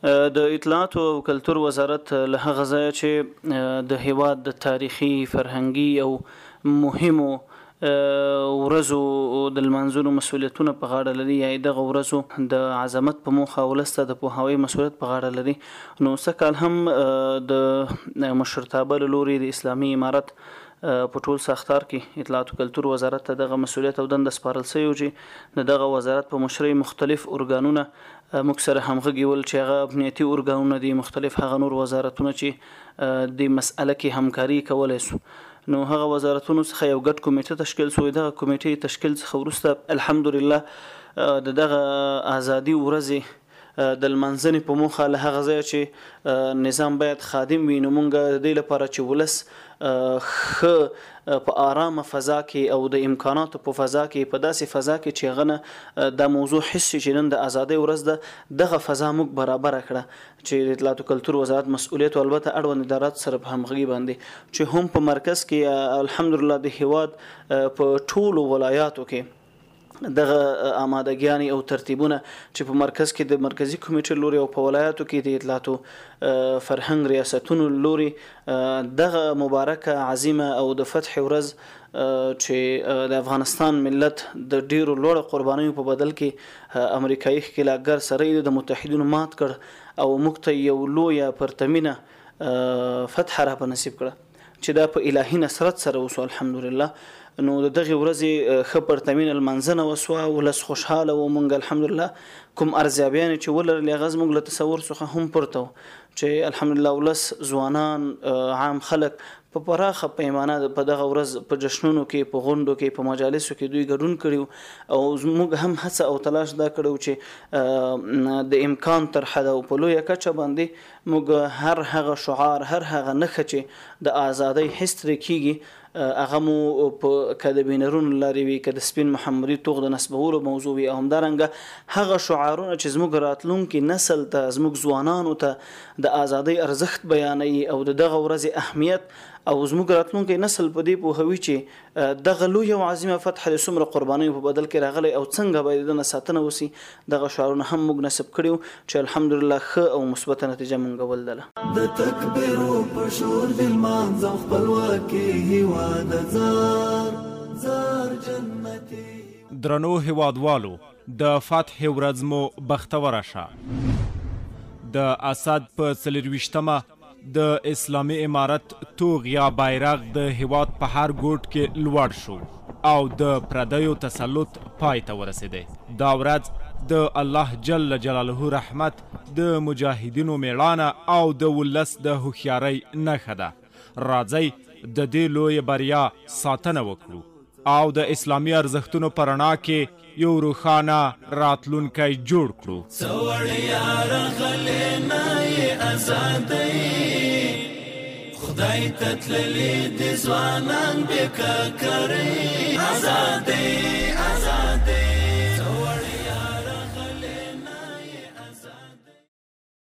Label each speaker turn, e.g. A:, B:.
A: د اطلاعاتو او کلتور وزارت له هغه ځایه چې د هیواد د تاریخي فرهنګي او مهمو ورځو د لمانځلو مسؤلیتونه په غاړه لري، یا دغه ورځو د عظمت په موخه ولس ته د پوهاوي مسؤلیت په غاړه لري. نو سږ کال هم د مشرتابه له لوري د اسلامي امارت په ټول ساختار کې اطلاعات او کلتور وزارت ته دغه مسؤلیت او دنده سپارل شوی چې دغه وزارت په مشرۍ مختلف ارګانونه موږ سره همغږي ول چې هغه امنیتي ارګانونه دي، مختلف هغه نور وزارتونه چې د مسأله کې همکاري کولای شو. نو هغه وزارتونو څخه یو ګډ کمیټه تشکیل شوی. دغه کمیټې تشکیل څخه وروسته الحمدلله دغه ازادي ورځې د لمانځنې په موخه له هغه ځایه چې نظام باید خادم وي، نو موږ د دې لپاره چې ولس ښه په آرامه فضا کې او د امکاناتو په فضا کې، په داسې فضا کې چې هغه نه دا موضوع حس شي چې نن د ازادۍ ورځ ده، دغه فضا موږ برابره کړه چې د اطلاعات او کلتور وزارت مسؤلیت او البته اړوند ادارات سره په همغږي باندې چې هم په مرکز کې الحمدلله د هیواد په ټولو ولایاتو کې دغه آمادګیانی او ترتیبونه چې په مرکز کې د مرکزی کمیټې لوري او په ولایاتو کې د اطلاعاتو فرهنګ ریاستونو لوري دغه مبارکه عظیمه او د فتح ورځ چې د افغانستان ملت د ډیرو لوړ قربانیو په بدل کې امریکایي ښکېلاکګر سره د متحدینو مات کړ او موږ ته یو لویه پرتمینه فتح را په نصیب کړه چې دا په الهي نصرت سره وسو الحمدلله. نو دغه ورځې ښه پرتمین المنځنه وسوه، ولس خوشحاله و. مونږ الحمدلله کوم ارزیابیان چې ولرل هغه زموږ له تصور څخه هم پورته چې الحمدلله ولس ځوانان عام خلک په پراخه پیمانه په دغه ورځ په جشنونو کې، په غونډو کې، په مجالسو کې دوی ګډون کړي او موږ هم هڅه او تلاش دا کړو چې د امکان تر حد او په لویه کچه باندې موږ هر هغه شعار، هر هغه نښه چې د ازادۍ حس ترې کېږي هغه مو په که د بینرونو لارې وي، که د سپین محمدي توغ د نسبولو موضوع وي، او همدارنګه هغه شعارونه چې زموږ راتلونکي نسل ته، زموږ ځوانانو ته د ازادۍ ارزښت بیانوي او د دغه ورځې اهمیت او زموږ راتلونکی نسل په دې پوهوي چې دغه لویه او عظیمه فتح د څومره قربانیو په بدل کې راغلی او څنګه باید د ساتنه وسی. دغه شعارونه هم موږ نصب کړیو چې الحمدلله ښه او مثبته نتیجه موږ ولدله.
B: د تکبیرو په شور د لمانځه خپلواکي هیواد زار جنتي.
C: درنو هیوادوالو، د فتح ورځ مو بختوره شه. د اسد په 24مه د اسلامي امارت توغ یا بیرغ د هیواد په هر ګوټ کې لوړ شو او د پردیو تسلط پای ته ورسېدی. دا ورځ د الله جل جلاله رحمت، د مجاهدینو میړانه او د ولس د هوښیارۍ نښه ده. راځئ د دې لویې بریا ساتنه وکړو او د اسلامي ارزښتونو په رڼا کې یو روښانه راتلونکی جوړ کړو.
B: سوړیا راغلې نه ازادۍ، خدای ته تللې د ځوانان بېکاره